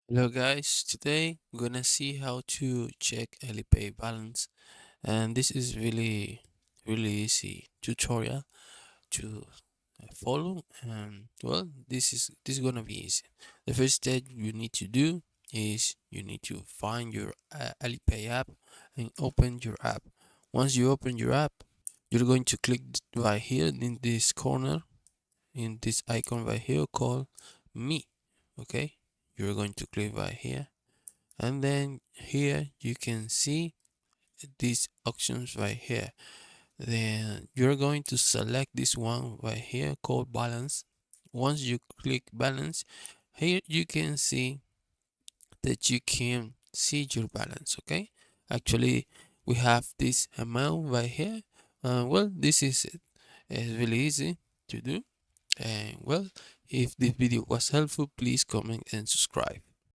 Hello guys, today we're gonna see how to check Alipay balance, and this is really easy tutorial to follow. And well, this is gonna be easy. The first step you need to do is you need to find your Alipay app and open your app. Once you open your app, you're going to click right here in this corner, in this icon right here called me. Okay, you're going to click right here, and then here you can see these options right here. Then you're going to select this one right here called balance. Once you click balance, here you can see that you can see your balance. Okay, actually we have this amount right here. Well, this is it. It's really easy to do. And well, if this video was helpful, please comment and subscribe.